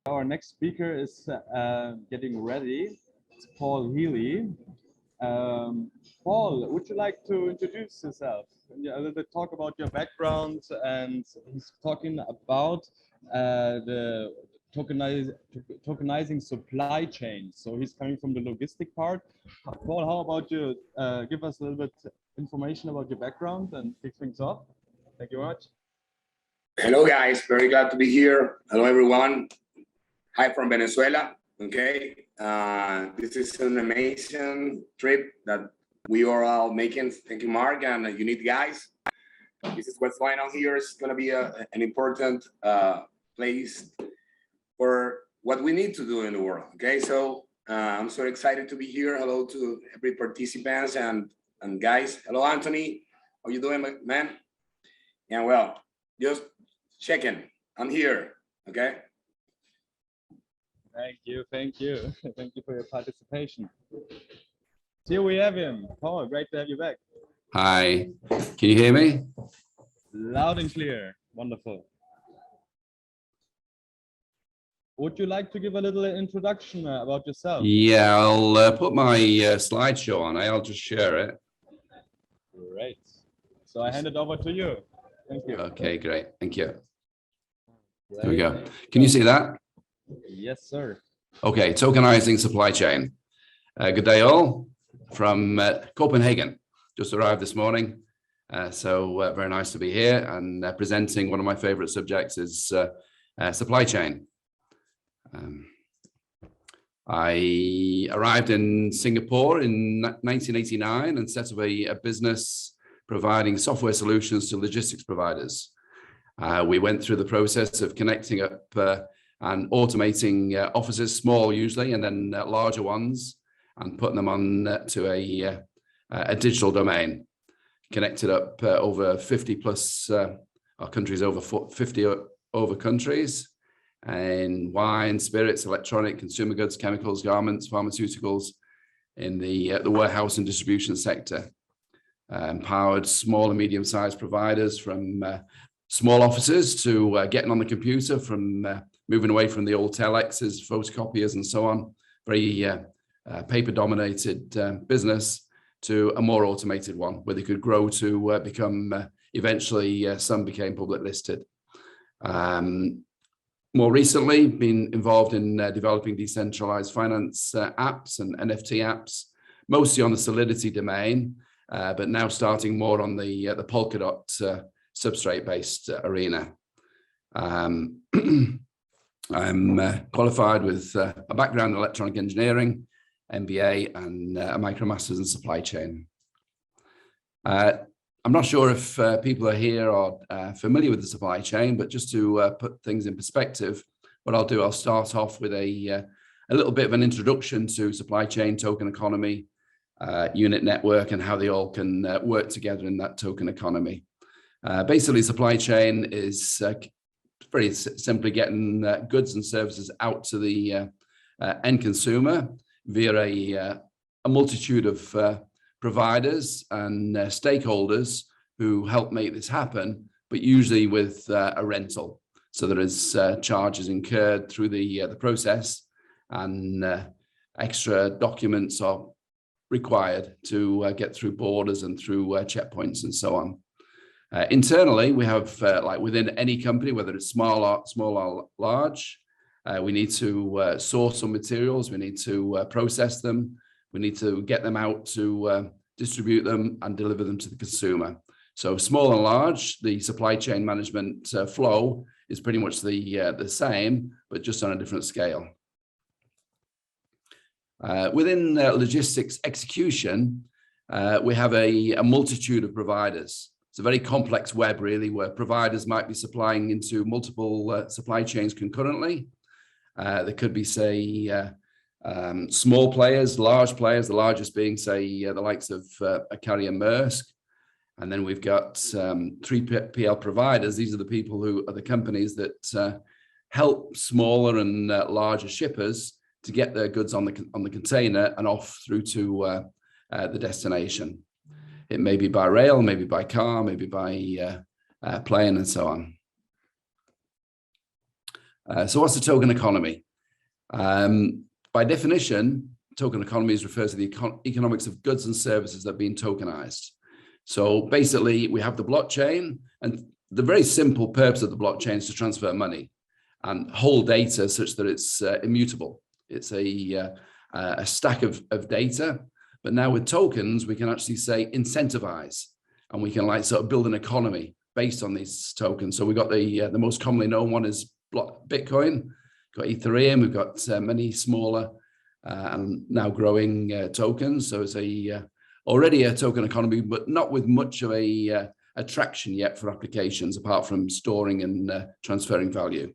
Our next speaker is getting ready. It's Paul Healy. Paul, would you like to introduce yourself and a little bit talk about your background? And he's talking about the tokenizing supply chain. So he's coming from the logistic part. Paul, how about you give us a little bit information about your background and kick things off? Thank you very much. Hello, guys. Very glad to be here. Hello, everyone. Hi from Venezuela. Okay. This is an amazing trip that we are all making. Thank you, Mark, and you need guys. This is what's going on here. It's going to be an important place for what we need to do in the world. Okay. So I'm so excited to be here. Hello to every participants and guys. Hello, Anthony. How you doing, man? Yeah, well, just checking. I'm here. Okay. Thank you, thank you. Thank you for your participation. Here we have him. Paul, great to have you back. Hi, can you hear me? Loud and clear, wonderful. Would you like to give a little introduction about yourself? Yeah, I'll put my slideshow on. I'll just share it. Great. So I hand it over to you. Thank you. Okay, great. Thank you. Great. There we go. Can you see that? Yes, sir. Okay, tokenizing supply chain. Good day, all. From Copenhagen. Just arrived this morning. So very nice to be here and presenting one of my favorite subjects is supply chain. I arrived in Singapore in 1989 and set up a business providing software solutions to logistics providers. We went through the process of connecting up and automating offices, small usually, and then larger ones, and putting them on to a digital domain. Connected up over 50 plus countries, over 50 over countries, and wine, spirits, electronic, consumer goods, chemicals, garments, pharmaceuticals, in the warehouse and distribution sector. Empowered small and medium-sized providers from small offices to getting on the computer, from moving away from the old telexes, photocopiers, and so on. Very paper-dominated business to a more automated one, where they could grow to become eventually some became public listed. More recently, been involved in developing decentralized finance apps and NFT apps, mostly on the Solidity domain, but now starting more on the Polkadot substrate-based arena. I'm qualified with a background in electronic engineering, MBA, and a MicroMasters in supply chain. I'm not sure if people are here or familiar with the supply chain, but just to put things in perspective, what I'll do, I'll start off with a little bit of an introduction to supply chain, token economy, unit network, and how they all can work together in that token economy. Basically, supply chain is very simply getting goods and services out to the end consumer via a multitude of providers and stakeholders who help make this happen, but usually with a rental. So there is charges incurred through the process, and extra documents are required to get through borders and through checkpoints and so on. Internally, we have, like within any company, whether it's small or large, we need to source some materials, we need to process them, we need to get them out to distribute them and deliver them to the consumer. So small and large, the supply chain management flow is pretty much the same, but just on a different scale. Within logistics execution, we have a multitude of providers. It's a very complex web, really, where providers might be supplying into multiple supply chains concurrently. There could be, say, small players, large players, the largest being, say, the likes of a carrier Maersk. And then we've got 3PL providers. These are the people who are the companies that help smaller and larger shippers to get their goods on the container and off through to the destination. It may be by rail, maybe by car, maybe by plane, and so on. So what's the token economy? By definition, token economies refers to the economics of goods and services that are being tokenized. So basically, we have the blockchain, and the very simple purpose of the blockchain is to transfer money and hold data such that it's immutable. It's a stack of data, but now with tokens, we can actually say incentivize, and we can like sort of build an economy based on these tokens. So we've got the most commonly known one is Bitcoin, got Ethereum, we've got many smaller and now growing tokens. So it's already a token economy, but not with much of a attraction yet for applications, apart from storing and transferring value.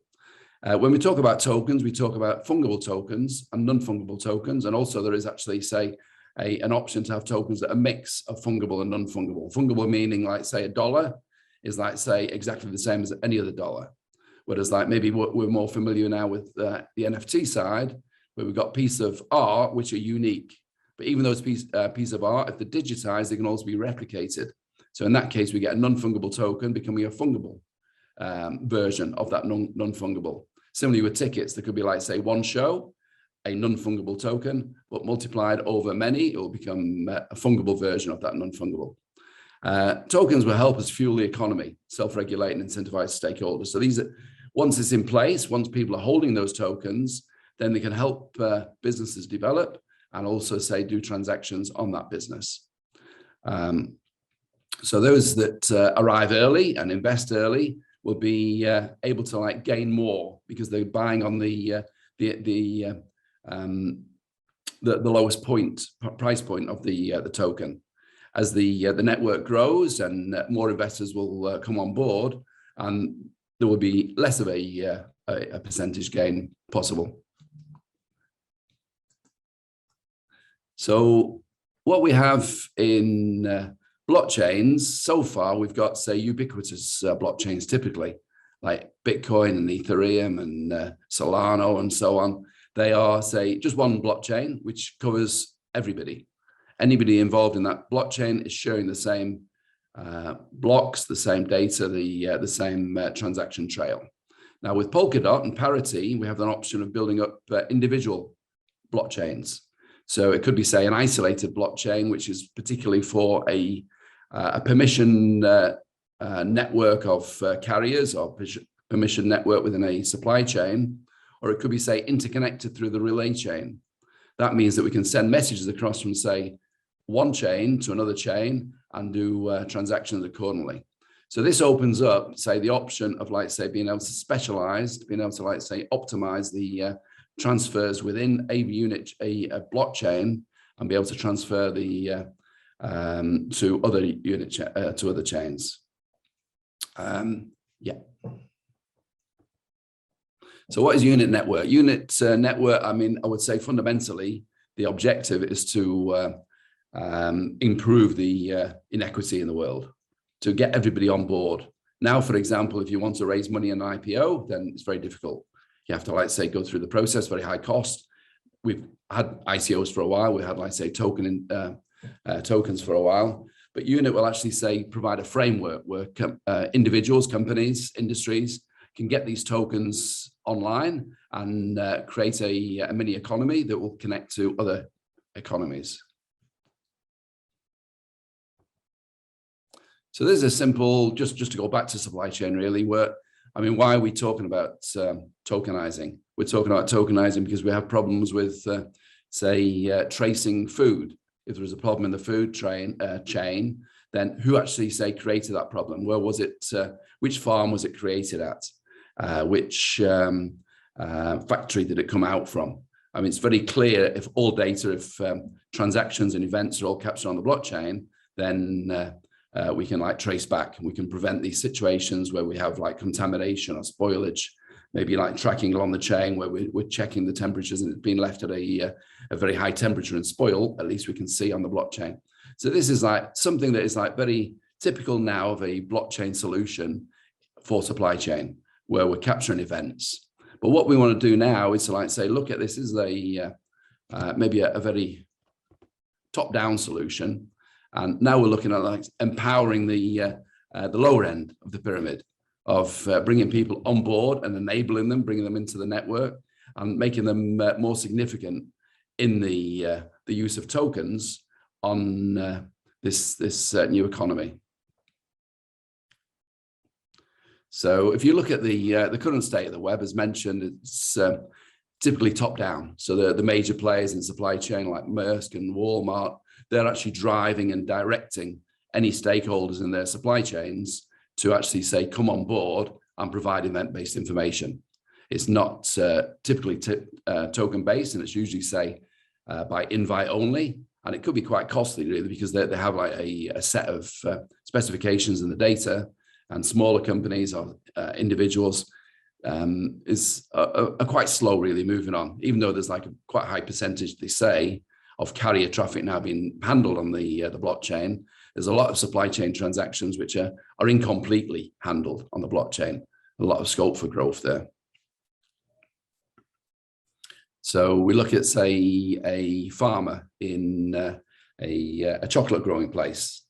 When we talk about tokens, we talk about fungible tokens and non-fungible tokens. And also there is actually, say, an option to have tokens that are a mix of fungible and non-fungible. Fungible meaning, like, say, a dollar is like, say, exactly the same as any other dollar. Whereas like maybe we're more familiar now with the NFT side, where we've got pieces of art which are unique. But even those pieces of art, if they're digitized, they can also be replicated. So in that case, we get a non-fungible token becoming a fungible version of that non-fungible. Similarly with tickets, there could be like, say, one show, a non-fungible token, but multiplied over many, it will become a fungible version of that non-fungible. Tokens will help us fuel the economy, self-regulate and incentivize stakeholders. So these are, once it's in place, once people are holding those tokens, then they can help businesses develop and also, say, do transactions on that business. So those that arrive early and invest early will be able to like gain more because they're buying on the lowest price point of the token. As the network grows and more investors will come on board, and there will be less of a percentage gain possible. So what we have in blockchains so far, we've got, say, ubiquitous blockchains typically, like Bitcoin and Ethereum and Solana and so on. They are, say, just one blockchain, which covers everybody. Anybody involved in that blockchain is sharing the same blocks, the same data, the same transaction trail. Now with Polkadot and Parity, we have an option of building up individual blockchains. So it could be, say, an isolated blockchain, which is particularly for a permission network of carriers or permission network within a supply chain, or it could be, say, interconnected through the relay chain. That means that we can send messages across from, say, one chain to another chain and do transactions accordingly. So this opens up, say, the option of, like, say, being able to specialize, being able to, like, say, optimize the transfers within a unit, a blockchain, and be able to transfer the to other unit to other chains. Yeah. So what is unit network? Unit network, I mean, I would say fundamentally, the objective is to improve the inequity in the world, to get everybody on board. Now, for example, if you want to raise money in an IPO, then it's very difficult. You have to, like, say, go through the process, very high cost. We've had ICOs for a while. We had, like, say, tokens for a while. But unit will actually, say, provide a framework where individuals, companies, industries can get these tokens online and create a mini economy that will connect to other economies. So this is a simple, just to go back to supply chain really, where, I mean, why are we talking about tokenizing? We're talking about tokenizing because we have problems with, say, tracing food. If there was a problem in the food chain, then who actually, say, created that problem? Where was it, which farm was it created at? Which factory did it come out from? I mean, it's very clear if all data, if transactions and events are all captured on the blockchain, then we can, like, trace back, and we can prevent these situations where we have, like, contamination or spoilage, maybe like tracking along the chain where we're checking the temperatures and it's been left at a very high temperature and spoil, at least we can see on the blockchain. So this is like something that is like very typical now of a blockchain solution for supply chain, where we're capturing events. But what we want to do now is to, like, say, look at this as a maybe a very top-down solution. And now we're looking at, like, empowering the lower end of the pyramid of bringing people on board and enabling them, bringing them into the network and making them more significant in the use of tokens on this new economy. So if you look at the current state of the web, as mentioned, it's typically top down. So the major players in supply chain like Maersk and Walmart, they're actually driving and directing any stakeholders in their supply chains to actually say, come on board and provide event-based information. It's not typically token-based, and it's usually say by invite only. And it could be quite costly really, because they have like a set of specifications in the data, and smaller companies or individuals are quite slow really moving on, even though there's like a quite high percentage, they say, of carrier traffic now being handled on the blockchain. There's a lot of supply chain transactions which are incompletely handled on the blockchain. A lot of scope for growth there. So we look at, say, a farmer in a chocolate growing place,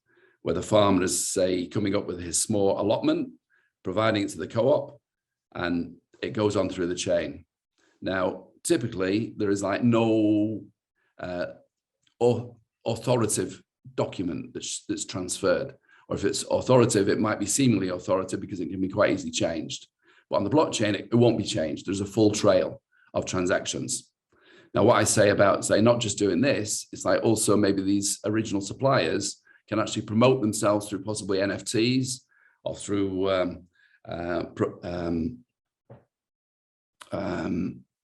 where the farmer is, say, coming up with his small allotment, providing it to the co-op, and it goes on through the chain. Now, typically, there is like no authoritative document that's transferred. Or if it's authoritative, it might be seemingly authoritative because it can be quite easily changed. But on the blockchain, it won't be changed. There's a full trail of transactions. Now, what I say about, say, not just doing this, it's like also maybe these original suppliers can actually promote themselves through possibly NFTs or through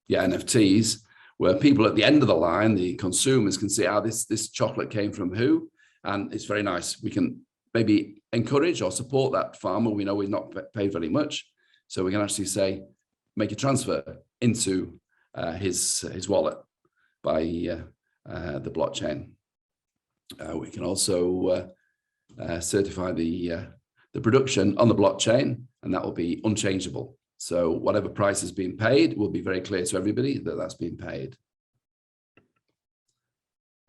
NFTs, where people at the end of the line, the consumers, can see how this chocolate came from who, and it's very nice. We can maybe encourage or support that farmer. We know we're not paid very much, so we can actually say, make a transfer into his wallet by the blockchain. We can also certify the production on the blockchain, and that will be unchangeable. So whatever price is being paid will be very clear to everybody that that's being paid.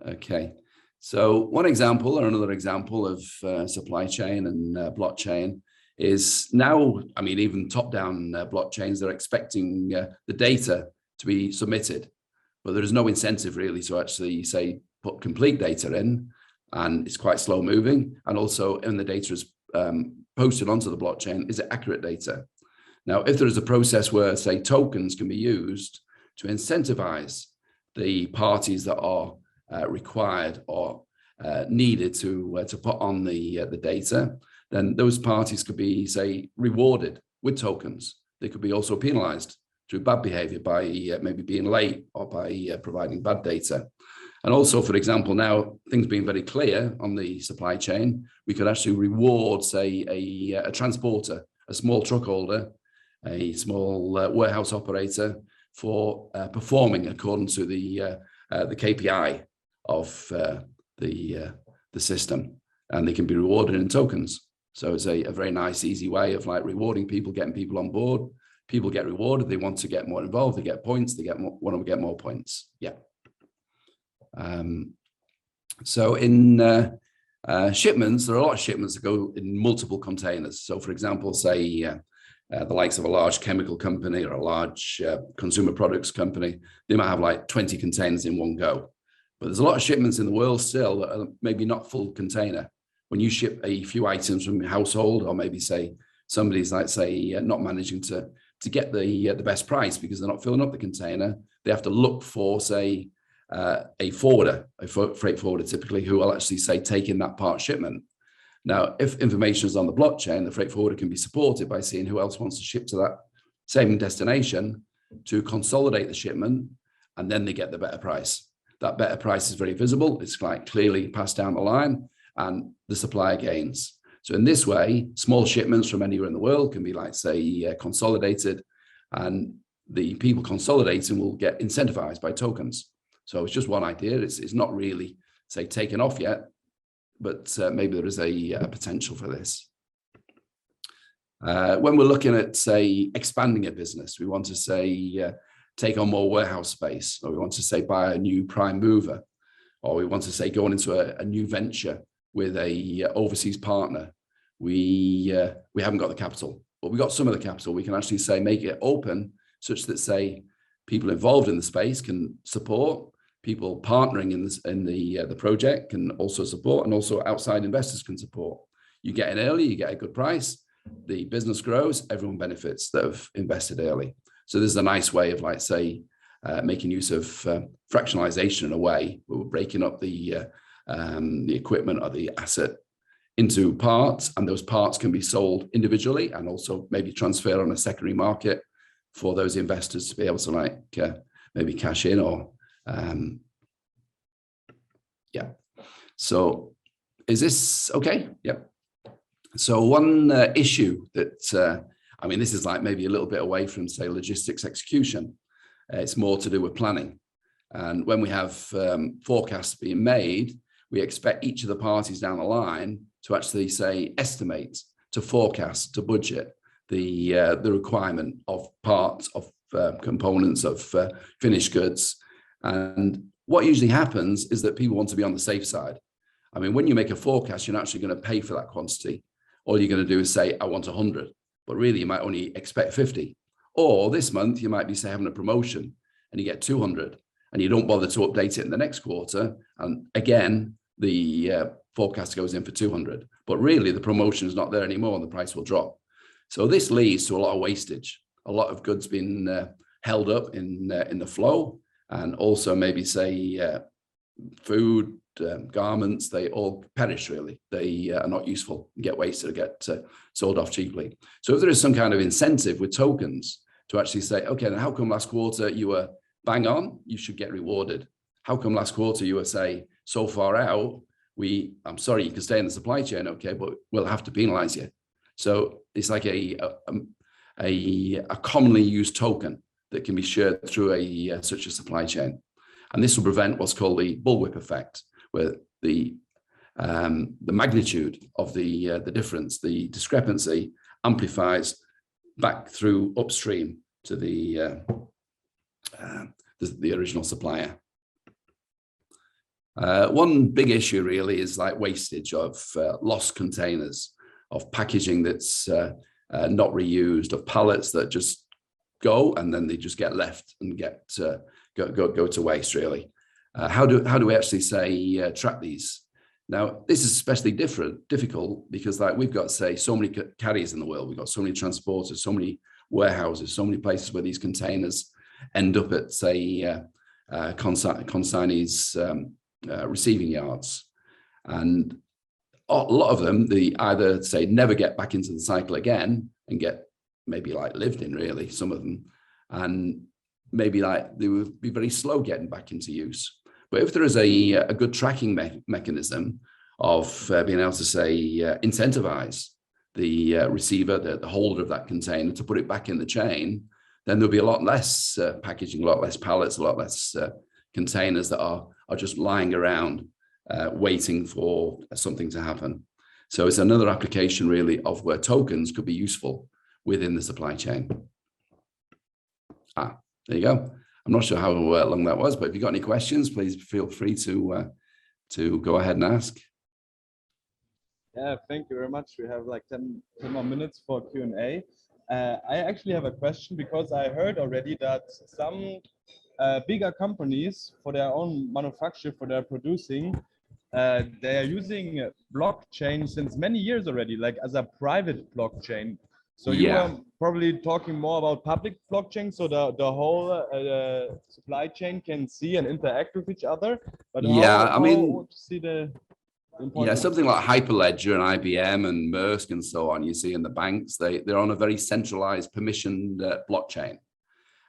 Okay, so one example or another example of supply chain and blockchain is now, I mean, even top-down blockchains, they're expecting the data to be submitted, but there is no incentive really to actually say put complete data in, and it's quite slow moving. And also, when the data is posted onto the blockchain, is it accurate data? Now, if there is a process where, say, tokens can be used to incentivize the parties that are required or needed to put on the data, then those parties could be, say, rewarded with tokens. They could be also penalized through bad behavior by maybe being late or by providing bad data. And also, for example, now things being very clear on the supply chain, we could actually reward, say, a transporter, a small truck holder, a small warehouse operator for performing according to the KPI of the system, and they can be rewarded in tokens. So it's a very nice, easy way of like rewarding people, getting people on board. People get rewarded. They want to get more involved. They get points. They want to get more points. Yeah. So in shipments, there are a lot of shipments that go in multiple containers. So, for example, say the likes of a large chemical company or a large consumer products company, they might have like 20 containers in one go. But there's a lot of shipments in the world still that are maybe not full container. When you ship a few items from your household, or maybe say somebody's like, say, not managing to get the best price because they're not filling up the container, they have to look for, say, a forwarder, a freight forwarder typically, who will actually say take in that part shipment. Now, if information is on the blockchain, the freight forwarder can be supported by seeing who else wants to ship to that same destination to consolidate the shipment, and then they get the better price. That better price is very visible. It's like clearly passed down the line, and the supplier gains. So in this way, small shipments from anywhere in the world can be like, say, consolidated, and the people consolidating will get incentivized by tokens. So it's just one idea. It's not really, say, taken off yet, but maybe there is a potential for this. When we're looking at, say, expanding a business, we want to say take on more warehouse space, or we want to say buy a new prime mover, or we want to say go into a new venture with a overseas partner. We haven't got the capital. but we got some of the capital. We can actually say make it open such that say people involved in the space can support, people partnering in this in the project can also support, and also outside investors can support. You get in early, you get a good price, the business grows, everyone benefits that have invested early. So this is a nice way of, like, say, making use of fractionalization in a way where we're breaking up the equipment or the asset into parts, and those parts can be sold individually and also maybe transfer on a secondary market for those investors to be able to, like, maybe cash in or yeah. So is this okay? Yep. So one issue that, I mean, this is like maybe a little bit away from, say, logistics execution. It's more to do with planning. And when we have forecasts being made, we expect each of the parties down the line to actually, say, estimate, to forecast, to budget the requirement of parts, of components, of finished goods. And what usually happens is that people want to be on the safe side. I mean, when you make a forecast, you're not actually going to pay for that quantity. All you're going to do is say, I want 100, but really you might only expect 50. Or this month you might be, say, having a promotion and you get 200 and you don't bother to update it in the next quarter. And again, the forecast goes in for 200, but really the promotion is not there anymore and the price will drop. So this leads to a lot of wastage, a lot of goods being held up in the flow, and also maybe, say, food, garments, they all perish really. They are not useful, get wasted, or get sold off cheaply. So if there is some kind of incentive with tokens to actually say, okay, then how come last quarter you were bang on, you should get rewarded. How come last quarter you were, say, so far out, I'm sorry, you can stay in the supply chain, okay, but we'll have to penalize you. So it's like a commonly used token that can be shared through such a supply chain. And this will prevent what's called the bullwhip effect, where the magnitude of the difference, the discrepancy, amplifies back through upstream to the original supplier. One big issue really is like wastage of lost containers, of packaging that's not reused, of pallets that just go and then they just get left and get go to waste really. How do we actually, say, track these? Now, this is especially difficult because, like, we've got, say, so many carriers in the world. We've got so many transporters, so many warehouses, so many places where these containers end up at, say, consignees' receiving yards. And a lot of them, they either, say, never get back into the cycle again and get maybe, like, lived in, really, some of them. And maybe, like, they will be very slow getting back into use. But if there is a good tracking mechanism of being able to, say, incentivize the receiver, the holder of that container, to put it back in the chain, then there'll be a lot less packaging, a lot less pallets, a lot less containers that are just lying around waiting for something to happen. So it's another application really of where tokens could be useful within the supply chain. There you go. I'm not sure how long that was, but if you've got any questions, please feel free to go ahead and ask. Yeah, thank you very much. We have like 10 more minutes for Q&A. I actually have a question because I heard already that some bigger companies, for their own manufacture, for their producing, they are using blockchain since many years already, like as a private blockchain. So you are probably talking more about public blockchain, so the whole supply chain can see and interact with each other. But I mean, see the something like Hyperledger and IBM and Maersk and so on, you see in the banks, they're on a very centralized permissioned blockchain.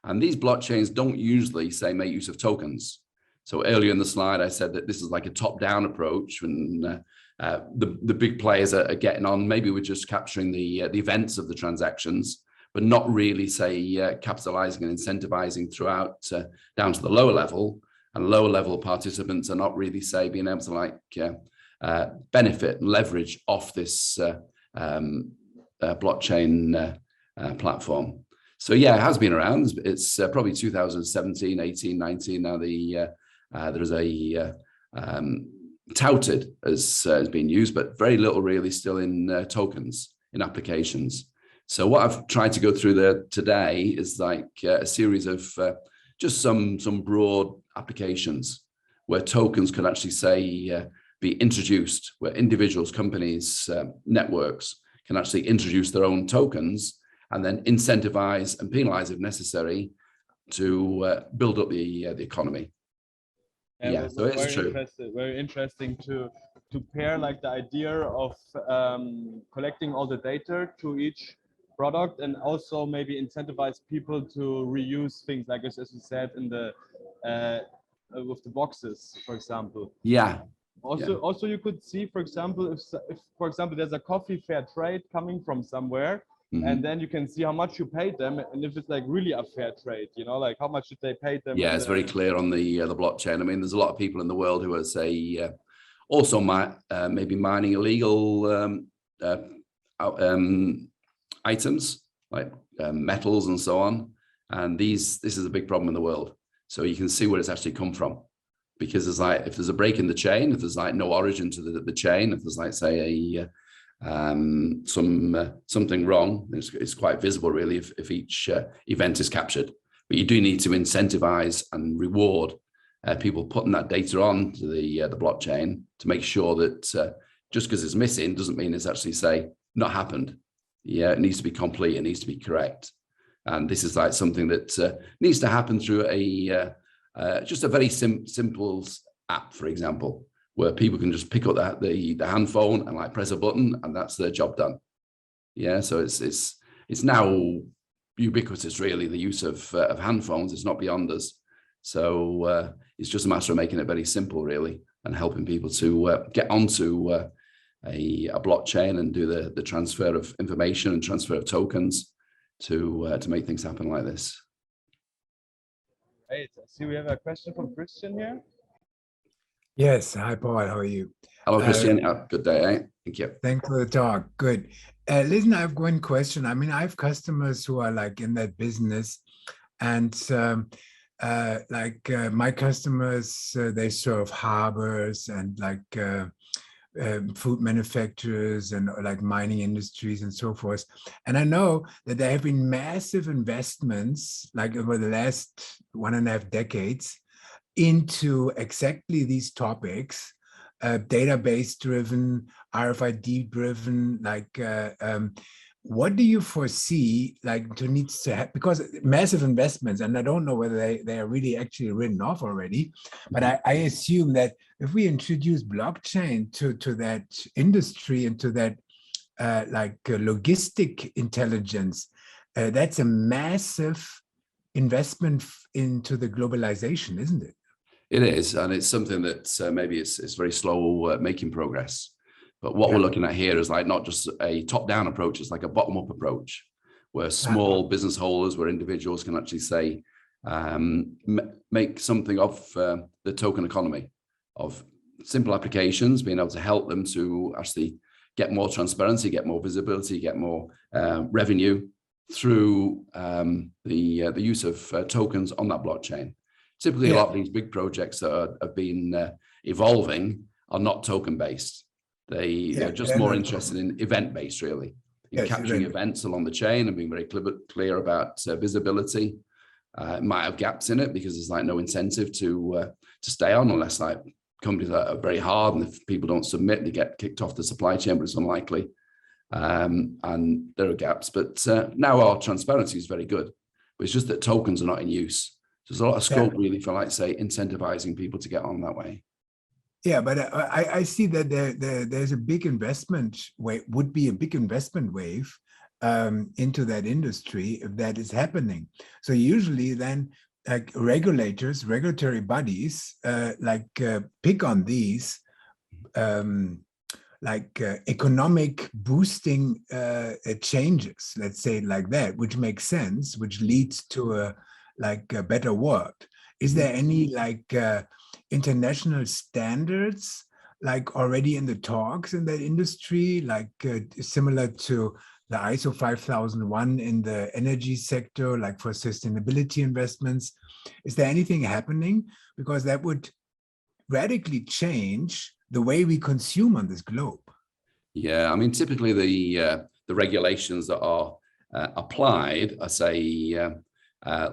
And these blockchains don't usually, say, make use of tokens. So earlier in the slide, I said that this is like a top-down approach, when the big players are getting on. Maybe we're just capturing the events of the transactions, but not really, say, capitalizing and incentivizing throughout down to the lower level. And lower level participants are not really, say, being able to, like, benefit and leverage off this blockchain platform. So yeah, it has been around. It's probably 2017, 18, 19 now. There's a touted as being used, but very little really still in tokens, in applications. So what I've tried to go through there today is like a series of just some broad applications where tokens could actually say be introduced, where individuals, companies, networks can actually introduce their own tokens and then incentivize and penalize if necessary to build up the economy. Yeah, so it's true. Very interesting to pair like the idea of collecting all the data to each product and also maybe incentivize people to reuse things like as you said in the with the boxes, for example. Yeah. Also, you could see, for example, if for example there's a coffee fair trade coming from somewhere, and then you can see how much you paid them, and if it's like really a fair trade, you know, like how much should they pay them? Yeah, it's very clear on the blockchain. I mean, there's a lot of people in the world who are say also maybe mining illegal items like metals and so on. And this is a big problem in the world. So you can see where it's actually come from, because it's like if there's a break in the chain, if there's like no origin to the chain, if there's like say something wrong, it's quite visible really if each event is captured. But you do need to incentivize and reward people putting that data on to the blockchain to make sure that just because it's missing doesn't mean it's actually say not happened. Yeah, it needs to be complete. It needs to be correct. And this is like something that needs to happen through just a very simple app, for example, where people can just pick up the hand phone and like press a button and that's their job done. Yeah, so it's now ubiquitous, really, the use of hand phones. It's not beyond us. So it's just a matter of making it very simple, really, and helping people to get onto a blockchain and do the transfer of information and transfer of tokens to make things happen like this. Great. I see we have a question from Christian here. Yes. Hi, Paul. How are you? Hello, Christian. Good day. Eh? Thank you. Thanks for the talk. Good. Listen, I have one question. I mean, I have customers who are like in that business, and my customers, they serve harbors and like food manufacturers and like mining industries and so forth. And I know that there have been massive investments like over the last 1.5 decades into exactly these topics, database driven, RFID driven, like what do you foresee like to needs to have, because massive investments, and I don't know whether they are really actually written off already, but I assume that if we introduce blockchain to that industry and to that logistic intelligence, that's a massive investment into the globalization, isn't it? It is, and it's something that maybe it's very slow making progress. But what we're looking at here is like not just a top-down approach, it's like a bottom-up approach where small business holders, where individuals can actually say, make something of the token economy, of simple applications, being able to help them to actually get more transparency, get more visibility, get more revenue through the use of tokens on that blockchain. Typically, a lot of these big projects that have been evolving are not token-based. They're just more interested in event-based, really, in capturing events along the chain and being very clear about visibility. It might have gaps in it because there's like no incentive to stay on unless like companies are very hard, and if people don't submit, they get kicked off the supply chain, but it's unlikely. And there are gaps. But now our transparency is very good, but it's just that tokens are not in use. So there's a lot of scope really for, like, say, incentivizing people to get on that way. Yeah, but I see that there's a big investment wave, would be a big investment wave into that industry if that is happening. So usually then like regulators, regulatory bodies pick on these economic boosting changes, let's say it like that, which makes sense, which leads to a better world. Is there any international standards like already in the talks in that industry, similar to the ISO 5001 in the energy sector, like for sustainability investments? Is there anything happening? Because that would radically change the way we consume on this globe. Yeah, I mean, typically the regulations that are applied, I say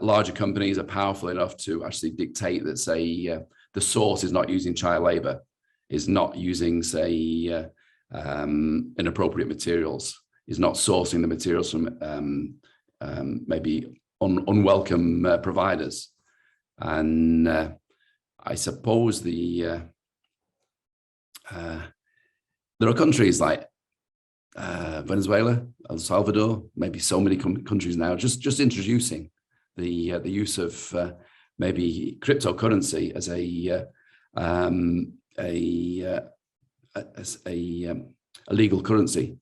larger companies are powerful enough to actually dictate that, say, the source is not using child labor, is not using, say, inappropriate materials, is not sourcing the materials from maybe unwelcome providers. And I suppose there are countries like Venezuela, El Salvador, maybe so many countries now, just introducing the use of maybe cryptocurrency as a legal currency.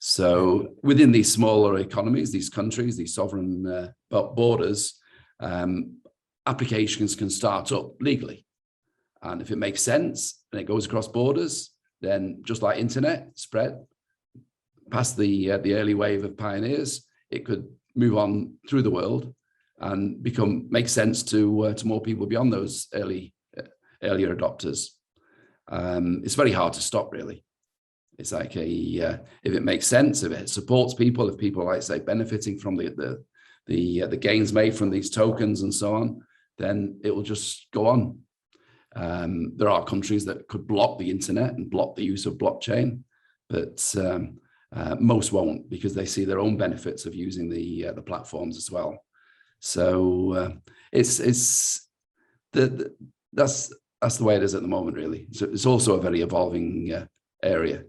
So within these smaller economies, these countries, these sovereign borders, applications can start up legally. And if it makes sense and it goes across borders, then just like internet spread past the early wave of pioneers, it could move on through the world and make sense to more people beyond those earlier adopters. It's very hard to stop, really. It's like if it makes sense, if it supports people, if people are, like, say, benefiting from the gains made from these tokens and so on, then it will just go on. There are countries that could block the internet and block the use of blockchain, but most won't, because they see their own benefits of using the platforms as well. So that's the way it is at the moment, really. So it's also a very evolving area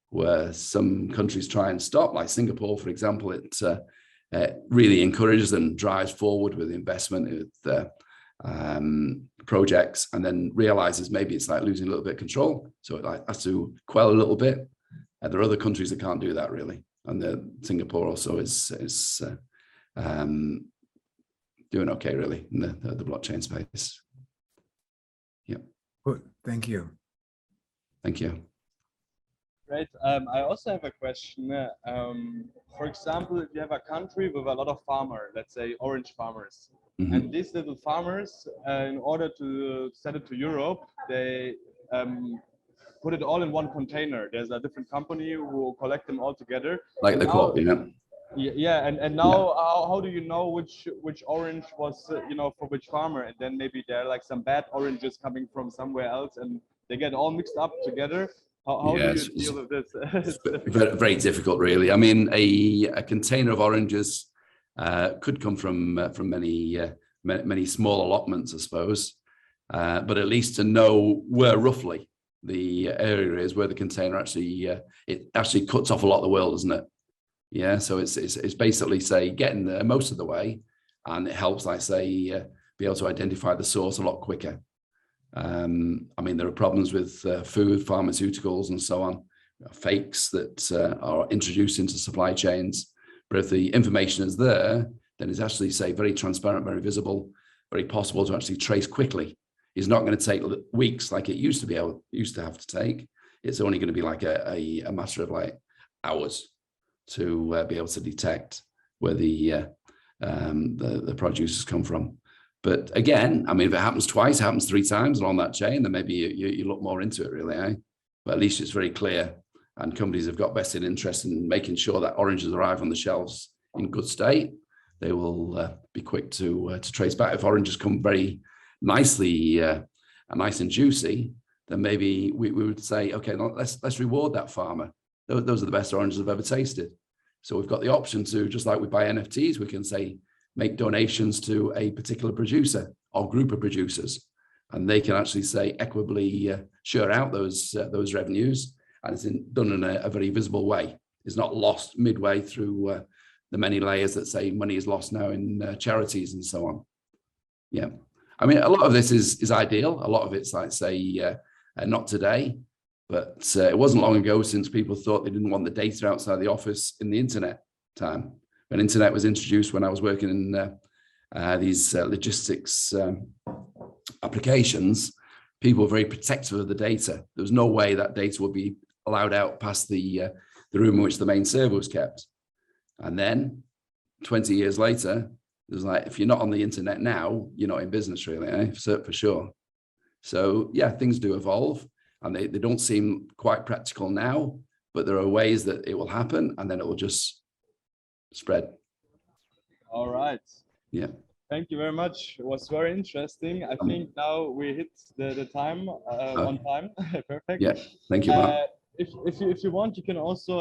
where some countries try and stop, like Singapore, for example. It really encourages and drives forward with investment with projects, and then realizes maybe it's like losing a little bit of control. So it like has to quell a little bit. And there are other countries that can't do that, really. And Singapore also is doing okay, really, in the blockchain space. Yeah. Good. Thank you. Thank you. Great. I also have a question. For example, if you have a country with a lot of farmers, let's say orange farmers, Mm-hmm. and these little farmers, in order to send it to Europe, they put it all in one container. There's a different company who will collect them all together. Like the crop, yeah. Yeah, and now how do you know which orange was for which farmer? And then maybe there are like some bad oranges coming from somewhere else, and they get all mixed up together. How do you deal with this? It's very, very difficult, really. I mean, a container of oranges could come from many small allotments, I suppose, but at least to know where roughly the area is where the container actually it actually cuts off a lot of the world, doesn't it? Yeah, so it's basically, say, getting there most of the way, and it helps, like, say, be able to identify the source a lot quicker. I mean, there are problems with food, pharmaceuticals, and so on, fakes that are introduced into supply chains. But if the information is there, then it's actually, say, very transparent, very visible, very possible to actually trace quickly. It's not going to take weeks like it used to have to take. It's only going to be like a matter of like hours to be able to detect where the producers come from. But again, I mean, if it happens twice, it happens 3 times along that chain, then maybe you look more into it, really, eh? But at least it's very clear, and companies have got vested interest in making sure that oranges arrive on the shelves in good state. They will be quick to trace back. If oranges come very nicely, nice and juicy, then maybe we would say, okay, let's reward that farmer. Those are the best oranges I've ever tasted. So we've got the option to, just like we buy NFTs, we can say, make donations to a particular producer or group of producers, and they can actually, say, equitably share out those revenues, and it's done in a very visible way. It's not lost midway through the many layers that, say, money is lost now in charities and so on. Yeah, I mean, a lot of this is ideal. A lot of it's, like, say, not today, but it wasn't long ago since people thought they didn't want the data outside the office in the internet time. When internet was introduced, when I was working in these logistics applications, people were very protective of the data. There was no way that data would be allowed out past the room in which the main server was kept. And then 20 years later, it was like, if you're not on the internet now, you're not in business, really, eh? For sure. So yeah, things do evolve, and they don't seem quite practical now, but there are ways that it will happen, and then it will just spread. All right. Yeah. Thank you very much. It was very interesting. I think now we hit the time on time. Perfect. Yeah. Thank you, Mark. If you want, you can also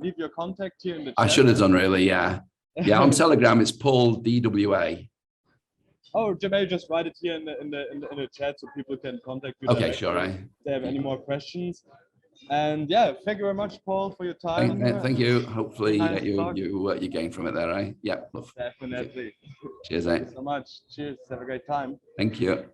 leave your contact here in the chat. I should have done really. Yeah. Yeah. On Telegram, it's Paul DWA. Oh, maybe just write it here in the chat so people can contact you. Okay, directly sure. if they have any more questions. And yeah, thank you very much, Paul, for your time. Thank you. Hopefully, Nice you gain from it there, right? Yeah. Definitely. Cheers, Thank you so much. Cheers. Have a great time. Thank you.